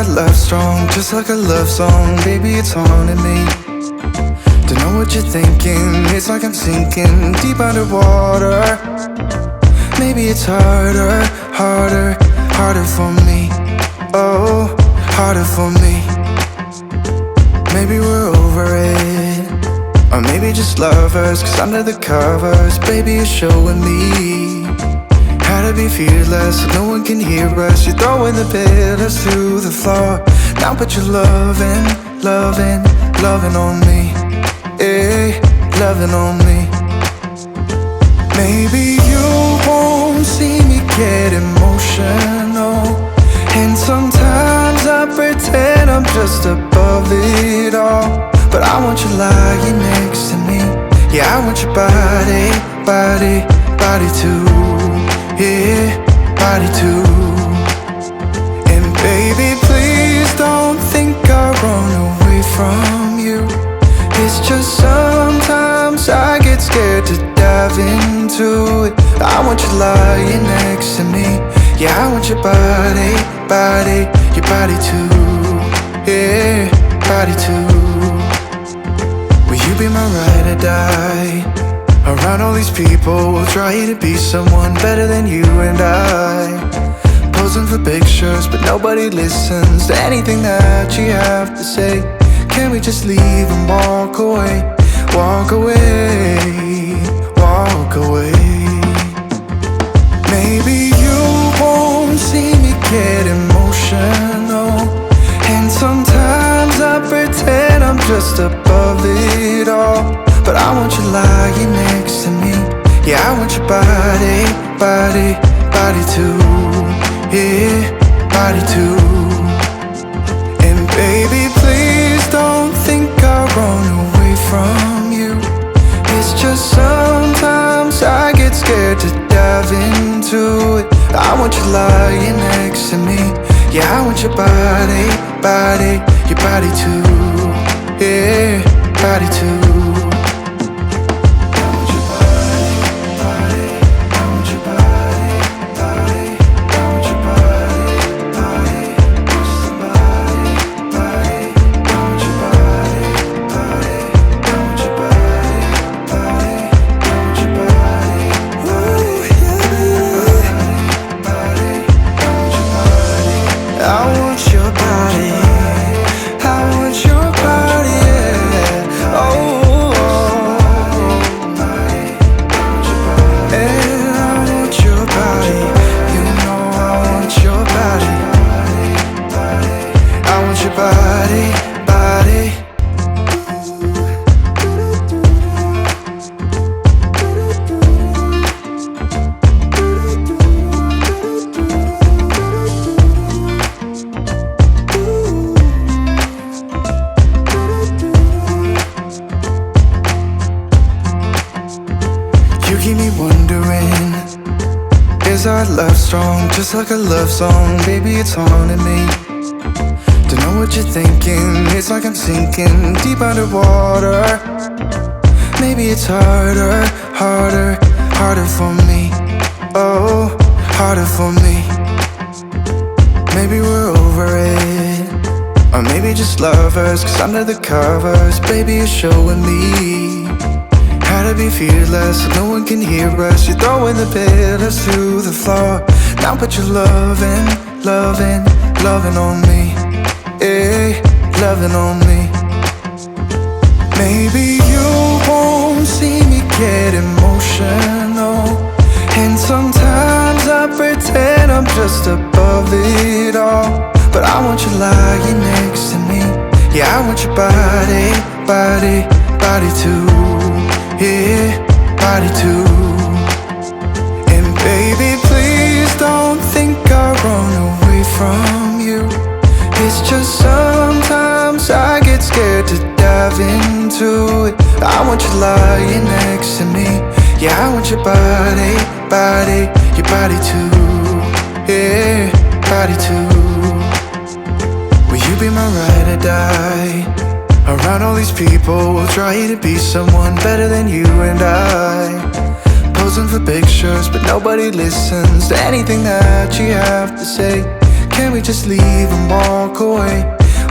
love strong, just like a love song. Baby, it's haunting me. Don't know what you're thinking. It's like I'm sinking deep underwater. Maybe it's harder, harder, harder for me. Oh, harder for me. Maybe we're over it, or maybe just lovers. Cause under the covers, baby, you're showing me how to be fearless so no one can hear us. You're throwing the pillars through the floor. Now put your loving, loving, loving on me. Eh, loving on me. Maybe you won't see me get emotional, and sometimes I pretend I'm just above it all. But I want you lying next to me. Yeah, I want your body, body, body too. Yeah, body too. And baby, please don't think I run away from you. It's just sometimes I get scared to dive into it. I want you lying next to me. Yeah, I want your body, body, your body too. Yeah, body too. Will you be my ride or die? Around all these people, we'll try to be someone better than you and I. Posing for pictures, but nobody listens to anything that you have to say. Can we just leave and walk away? Walk away, walk away. Maybe you won't see me get emotional, and sometimes I pretend I'm just above it all. But I want you lying next to me. Yeah, I want your body, body, body too. Yeah, body too. And baby, please don't think I run away from you. It's just sometimes I get scared to dive into it. I want you lying next to me. Yeah, I want your body, body, your body too. Yeah, body too. You keep me wondering, is our love strong, just like a love song? Baby, it's haunting me. Don't know what you're thinking. It's like I'm sinking deep underwater. Maybe it's harder, harder, harder for me. Oh, harder for me. Maybe we're over it, or maybe just lovers. Cause under the covers, baby, you're showing me how to be fearless so no one can hear us. You're throwing the pillars through the floor. Now put your loving, loving, loving on me. Eh, loving on me. Maybe you won't see me get emotional, and sometimes I pretend I'm just above it all. But I want you lying next to me. Yeah, I want your body, body, body too. Yeah, body too. And baby, please don't think I run away from you. It's just sometimes I get scared to dive into it. I want you lying next to me. Yeah, I want your body, body, your body too. Yeah, body too. Will you be my ride or die? Around all these people, we'll try to be someone better than you and I. Posing for pictures, but nobody listens to anything that you have to say. can we just leave and walk away?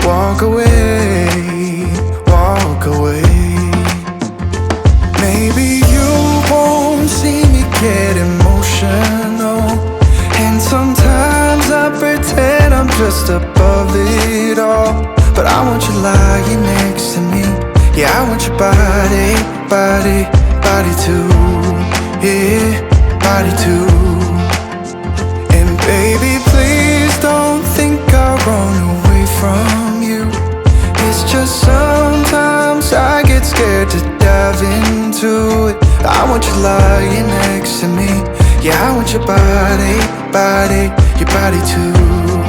Walk away, walk away. Maybe you won't see me get emotional, and sometimes I pretend I'm just above it all. But I want you lying next to me. Yeah, I want your body, body, body too. Yeah, body too. And baby, please don't think I'll run away from you. It's just sometimes I get scared to dive into it. I want you lying next to me. Yeah, I want your body, body, your body too.